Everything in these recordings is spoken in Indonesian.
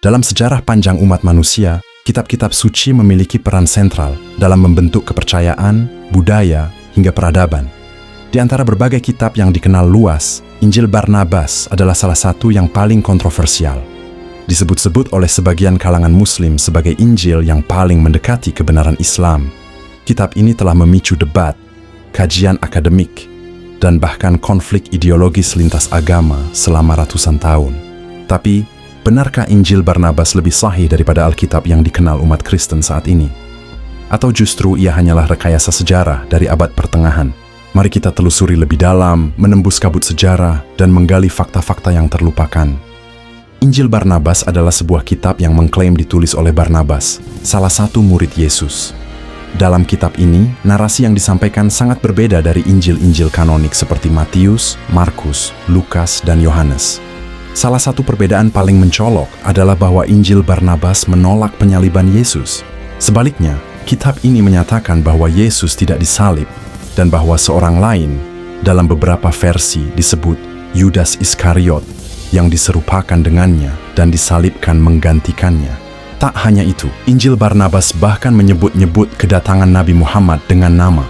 Dalam sejarah panjang umat manusia, kitab-kitab suci memiliki peran sentral dalam membentuk kepercayaan, budaya, hingga peradaban. Di antara berbagai kitab yang dikenal luas, Injil Barnabas adalah salah satu yang paling kontroversial. Disebut-sebut oleh sebagian kalangan Muslim sebagai Injil yang paling mendekati kebenaran Islam. Kitab ini telah memicu debat, kajian akademik, dan bahkan konflik ideologis lintas agama selama ratusan tahun. Tapi, benarkah Injil Barnabas lebih sahih daripada Alkitab yang dikenal umat Kristen saat ini? Atau justru ia hanyalah rekayasa sejarah dari abad pertengahan? Mari kita telusuri lebih dalam, menembus kabut sejarah, dan menggali fakta-fakta yang terlupakan. Injil Barnabas adalah sebuah kitab yang mengklaim ditulis oleh Barnabas, salah satu murid Yesus. Dalam kitab ini, narasi yang disampaikan sangat berbeda dari Injil-Injil kanonik seperti Matius, Markus, Lukas, dan Yohanes. Salah satu perbedaan paling mencolok adalah bahwa Injil Barnabas menolak penyaliban Yesus. Sebaliknya, kitab ini menyatakan bahwa Yesus tidak disalib dan bahwa seorang lain, dalam beberapa versi disebut Yudas Iskariot, yang diserupakan dengannya dan disalibkan menggantikannya. Tak hanya itu, Injil Barnabas bahkan menyebut-nyebut kedatangan Nabi Muhammad dengan nama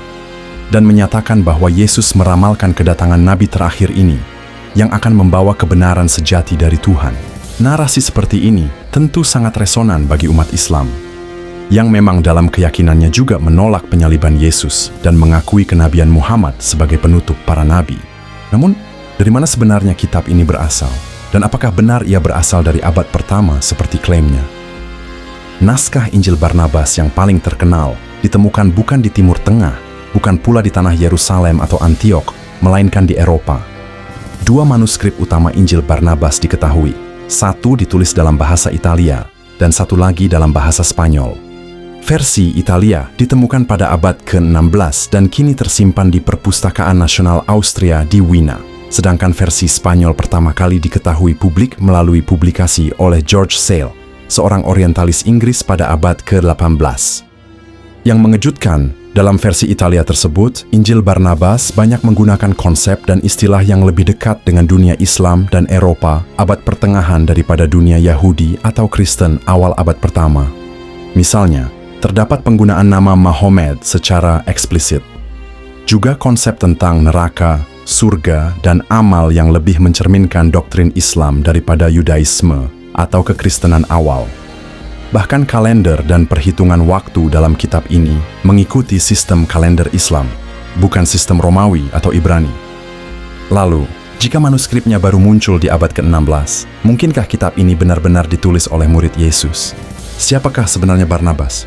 dan menyatakan bahwa Yesus meramalkan kedatangan Nabi terakhir ini yang akan membawa kebenaran sejati dari Tuhan. Narasi seperti ini tentu sangat resonan bagi umat Islam, yang memang dalam keyakinannya juga menolak penyaliban Yesus dan mengakui kenabian Muhammad sebagai penutup para nabi. Namun, dari mana sebenarnya kitab ini berasal? Dan apakah benar ia berasal dari abad pertama seperti klaimnya? Naskah Injil Barnabas yang paling terkenal ditemukan bukan di Timur Tengah, bukan pula di tanah Yerusalem atau Antiok, melainkan di Eropa. Dua manuskrip utama Injil Barnabas diketahui, satu ditulis dalam bahasa Italia dan satu lagi dalam bahasa Spanyol. Versi Italia ditemukan pada abad ke-16 dan kini tersimpan di Perpustakaan Nasional Austria di Wina, sedangkan versi Spanyol pertama kali diketahui publik melalui publikasi oleh George Sale, seorang orientalis Inggris pada abad ke-18. Yang mengejutkan, dalam versi Italia tersebut, Injil Barnabas banyak menggunakan konsep dan istilah yang lebih dekat dengan dunia Islam dan Eropa abad pertengahan daripada dunia Yahudi atau Kristen awal abad pertama. Misalnya, terdapat penggunaan nama Mahomet secara eksplisit. Juga konsep tentang neraka, surga, dan amal yang lebih mencerminkan doktrin Islam daripada Yudaisme atau kekristenan awal. Bahkan kalender dan perhitungan waktu dalam kitab ini mengikuti sistem kalender Islam, bukan sistem Romawi atau Ibrani. Lalu, jika manuskripnya baru muncul di abad ke-16, mungkinkah kitab ini benar-benar ditulis oleh murid Yesus? Siapakah sebenarnya Barnabas?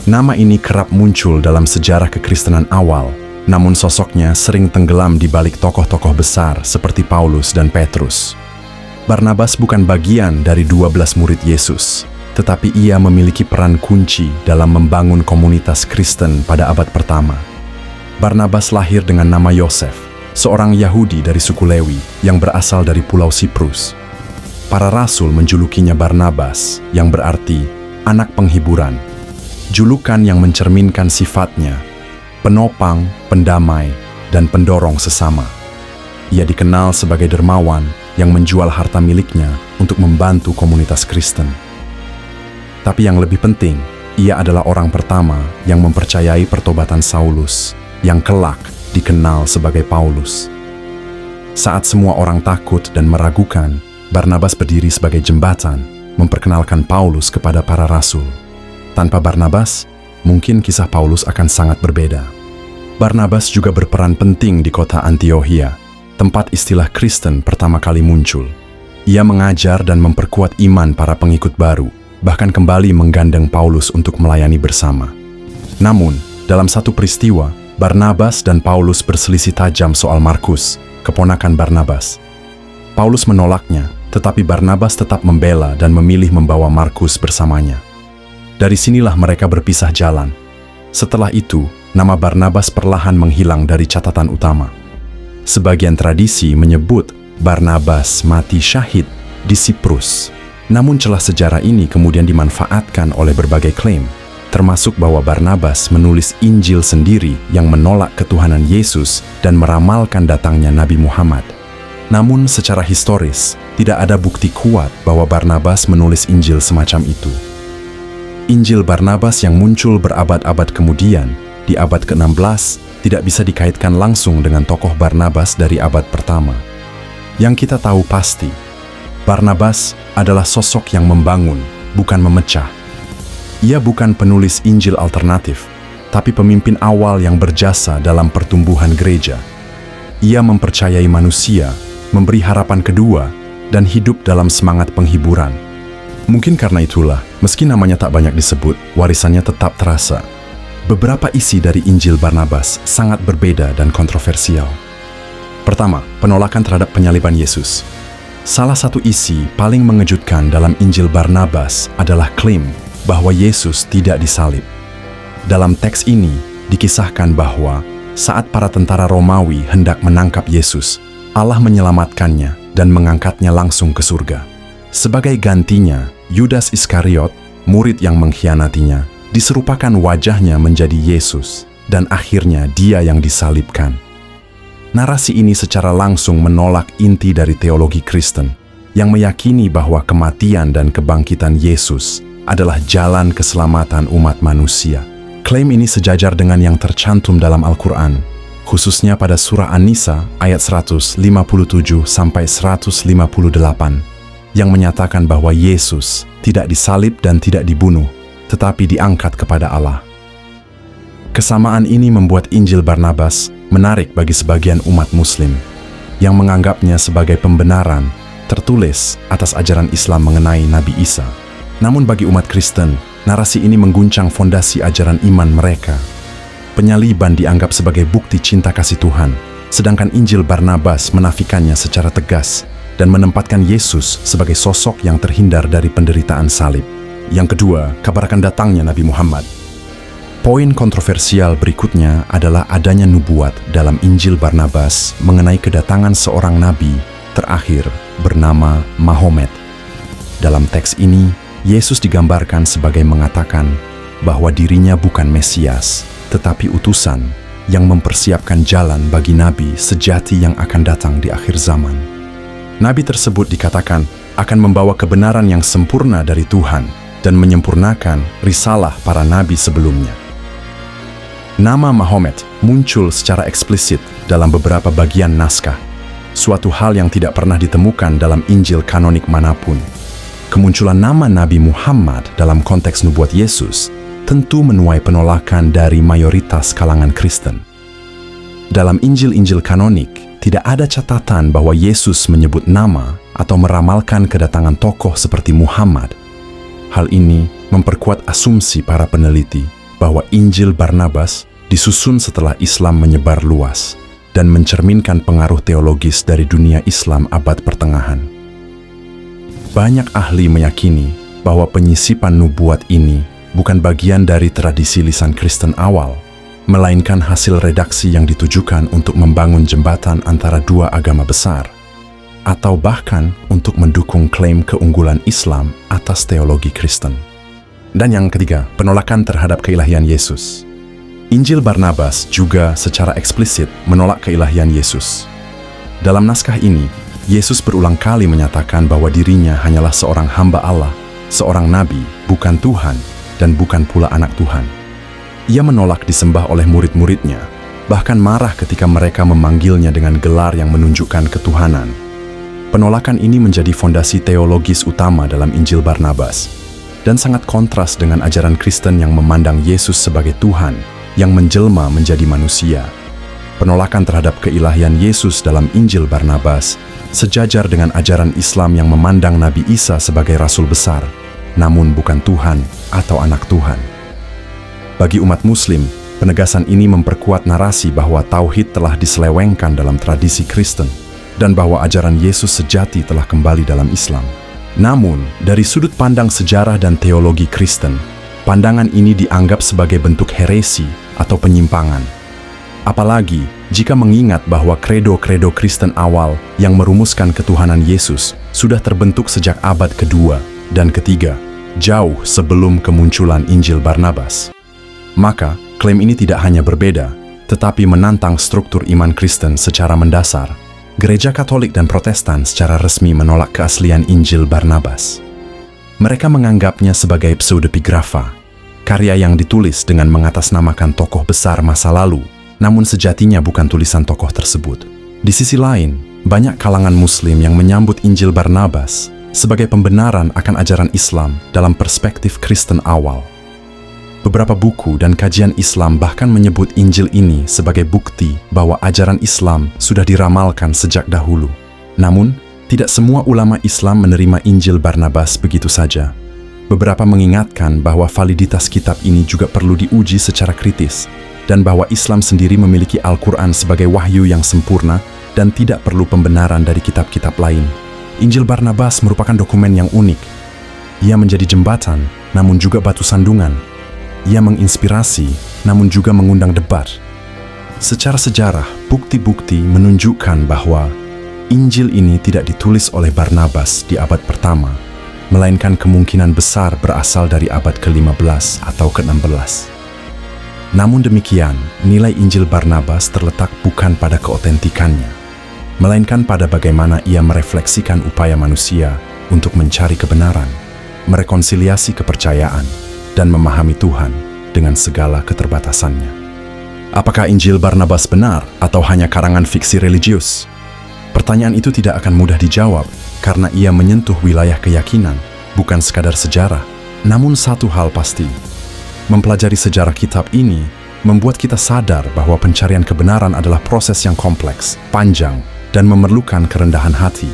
Nama ini kerap muncul dalam sejarah kekristenan awal, namun sosoknya sering tenggelam di balik tokoh-tokoh besar seperti Paulus dan Petrus. Barnabas bukan bagian dari 12 murid Yesus, tetapi ia memiliki peran kunci dalam membangun komunitas Kristen pada abad pertama. Barnabas lahir dengan nama Yosef, seorang Yahudi dari suku Lewi yang berasal dari Pulau Siprus. Para rasul menjulukinya Barnabas, yang berarti anak penghiburan, julukan yang mencerminkan sifatnya, penopang, pendamai, dan pendorong sesama. Ia dikenal sebagai dermawan yang menjual harta miliknya untuk membantu komunitas Kristen. Tapi yang lebih penting, ia adalah orang pertama yang mempercayai pertobatan Saulus, yang kelak dikenal sebagai Paulus. Saat semua orang takut dan meragukan, Barnabas berdiri sebagai jembatan, memperkenalkan Paulus kepada para rasul. Tanpa Barnabas, mungkin kisah Paulus akan sangat berbeda. Barnabas juga berperan penting di kota Antiokhia, tempat istilah Kristen pertama kali muncul. Ia mengajar dan memperkuat iman para pengikut baru, bahkan kembali menggandeng Paulus untuk melayani bersama. Namun, dalam satu peristiwa, Barnabas dan Paulus berselisih tajam soal Markus, keponakan Barnabas. Paulus menolaknya, tetapi Barnabas tetap membela dan memilih membawa Markus bersamanya. Dari sinilah mereka berpisah jalan. Setelah itu, nama Barnabas perlahan menghilang dari catatan utama. Sebagian tradisi menyebut Barnabas mati syahid di Siprus. Namun celah sejarah ini kemudian dimanfaatkan oleh berbagai klaim, termasuk bahwa Barnabas menulis Injil sendiri yang menolak ketuhanan Yesus dan meramalkan datangnya Nabi Muhammad. Namun secara historis, tidak ada bukti kuat bahwa Barnabas menulis Injil semacam itu. Injil Barnabas yang muncul berabad-abad kemudian, di abad ke-16, tidak bisa dikaitkan langsung dengan tokoh Barnabas dari abad pertama. Yang kita tahu pasti, Barnabas adalah sosok yang membangun, bukan memecah. Ia bukan penulis Injil alternatif, tapi pemimpin awal yang berjasa dalam pertumbuhan gereja. Ia mempercayai manusia, memberi harapan kedua, dan hidup dalam semangat penghiburan. Mungkin karena itulah, meski namanya tak banyak disebut, warisannya tetap terasa. Beberapa isi dari Injil Barnabas sangat berbeda dan kontroversial. Pertama, penolakan terhadap penyaliban Yesus. Salah satu isi paling mengejutkan dalam Injil Barnabas adalah klaim bahwa Yesus tidak disalib. Dalam teks ini dikisahkan bahwa saat para tentara Romawi hendak menangkap Yesus, Allah menyelamatkannya dan mengangkatnya langsung ke surga. Sebagai gantinya, Yudas Iskariot, murid yang mengkhianatinya, diserupakan wajahnya menjadi Yesus, dan akhirnya dia yang disalibkan. Narasi ini secara langsung menolak inti dari teologi Kristen, yang meyakini bahwa kematian dan kebangkitan Yesus adalah jalan keselamatan umat manusia. Klaim ini sejajar dengan yang tercantum dalam Al-Quran, khususnya pada surah An-Nisa ayat 157-158, yang menyatakan bahwa Yesus tidak disalib dan tidak dibunuh, tetapi diangkat kepada Allah. Kesamaan ini membuat Injil Barnabas menarik bagi sebagian umat Muslim yang menganggapnya sebagai pembenaran tertulis atas ajaran Islam mengenai Nabi Isa. Namun bagi umat Kristen, narasi ini mengguncang fondasi ajaran iman mereka. Penyaliban dianggap sebagai bukti cinta kasih Tuhan, sedangkan Injil Barnabas menafikannya secara tegas dan menempatkan Yesus sebagai sosok yang terhindar dari penderitaan salib. Yang kedua, kabar akan datangnya Nabi Muhammad. Poin kontroversial berikutnya adalah adanya nubuat dalam Injil Barnabas mengenai kedatangan seorang nabi terakhir bernama Mahomet. Dalam teks ini, Yesus digambarkan sebagai mengatakan bahwa dirinya bukan Mesias, tetapi utusan yang mempersiapkan jalan bagi nabi sejati yang akan datang di akhir zaman. Nabi tersebut dikatakan akan membawa kebenaran yang sempurna dari Tuhan dan menyempurnakan risalah para nabi sebelumnya. Nama Mahomet muncul secara eksplisit dalam beberapa bagian naskah, suatu hal yang tidak pernah ditemukan dalam Injil kanonik manapun. Kemunculan nama Nabi Muhammad dalam konteks nubuat Yesus tentu menuai penolakan dari mayoritas kalangan Kristen. Dalam Injil-Injil kanonik, tidak ada catatan bahwa Yesus menyebut nama atau meramalkan kedatangan tokoh seperti Muhammad. Hal ini memperkuat asumsi para peneliti bahwa Injil Barnabas disusun setelah Islam menyebar luas dan mencerminkan pengaruh teologis dari dunia Islam abad pertengahan. Banyak ahli meyakini bahwa penyisipan nubuat ini bukan bagian dari tradisi lisan Kristen awal, melainkan hasil redaksi yang ditujukan untuk membangun jembatan antara dua agama besar, atau bahkan untuk mendukung klaim keunggulan Islam atas teologi Kristen. Dan yang ketiga, penolakan terhadap keilahian Yesus. Injil Barnabas juga secara eksplisit menolak keilahian Yesus. Dalam naskah ini, Yesus berulang kali menyatakan bahwa dirinya hanyalah seorang hamba Allah, seorang nabi, bukan Tuhan, dan bukan pula anak Tuhan. Ia menolak disembah oleh murid-muridnya, bahkan marah ketika mereka memanggilnya dengan gelar yang menunjukkan ketuhanan. Penolakan ini menjadi fondasi teologis utama dalam Injil Barnabas, dan sangat kontras dengan ajaran Kristen yang memandang Yesus sebagai Tuhan yang menjelma menjadi manusia. Penolakan terhadap keilahian Yesus dalam Injil Barnabas sejajar dengan ajaran Islam yang memandang Nabi Isa sebagai rasul besar, namun bukan Tuhan atau anak Tuhan. Bagi umat Muslim, penegasan ini memperkuat narasi bahwa tauhid telah diselewengkan dalam tradisi Kristen dan bahwa ajaran Yesus sejati telah kembali dalam Islam. Namun, dari sudut pandang sejarah dan teologi Kristen, pandangan ini dianggap sebagai bentuk heresi atau penyimpangan. Apalagi jika mengingat bahwa kredo-kredo Kristen awal yang merumuskan ketuhanan Yesus sudah terbentuk sejak abad kedua dan ketiga, jauh sebelum kemunculan Injil Barnabas. Maka, klaim ini tidak hanya berbeda, tetapi menantang struktur iman Kristen secara mendasar. Gereja Katolik dan Protestan secara resmi menolak keaslian Injil Barnabas. Mereka menganggapnya sebagai pseudepigrafa, karya yang ditulis dengan mengatasnamakan tokoh besar masa lalu, namun sejatinya bukan tulisan tokoh tersebut. Di sisi lain, banyak kalangan Muslim yang menyambut Injil Barnabas sebagai pembenaran akan ajaran Islam dalam perspektif Kristen awal. Beberapa buku dan kajian Islam bahkan menyebut Injil ini sebagai bukti bahwa ajaran Islam sudah diramalkan sejak dahulu. Namun, tidak semua ulama Islam menerima Injil Barnabas begitu saja. Beberapa mengingatkan bahwa validitas kitab ini juga perlu diuji secara kritis, dan bahwa Islam sendiri memiliki Al-Quran sebagai wahyu yang sempurna dan tidak perlu pembenaran dari kitab-kitab lain. Injil Barnabas merupakan dokumen yang unik. Ia menjadi jembatan, namun juga batu sandungan. Ia menginspirasi, namun juga mengundang debat. Secara sejarah, bukti-bukti menunjukkan bahwa Injil ini tidak ditulis oleh Barnabas di abad pertama, melainkan kemungkinan besar berasal dari abad ke-15 atau ke-16. Namun demikian, nilai Injil Barnabas terletak bukan pada keotentikannya, melainkan pada bagaimana ia merefleksikan upaya manusia untuk mencari kebenaran, merekonsiliasi kepercayaan, dan memahami Tuhan dengan segala keterbatasannya. Apakah Injil Barnabas benar atau hanya karangan fiksi religius? Pertanyaan itu tidak akan mudah dijawab karena ia menyentuh wilayah keyakinan, bukan sekadar sejarah. Namun satu hal pasti, mempelajari sejarah kitab ini membuat kita sadar bahwa pencarian kebenaran adalah proses yang kompleks, panjang, dan memerlukan kerendahan hati.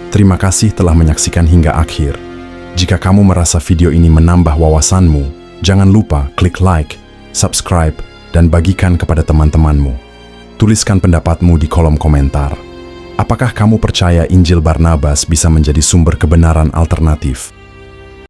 Terima kasih telah menyaksikan hingga akhir. Jika kamu merasa video ini menambah wawasanmu, jangan lupa klik like, subscribe, dan bagikan kepada teman-temanmu. Tuliskan pendapatmu di kolom komentar. Apakah kamu percaya Injil Barnabas bisa menjadi sumber kebenaran alternatif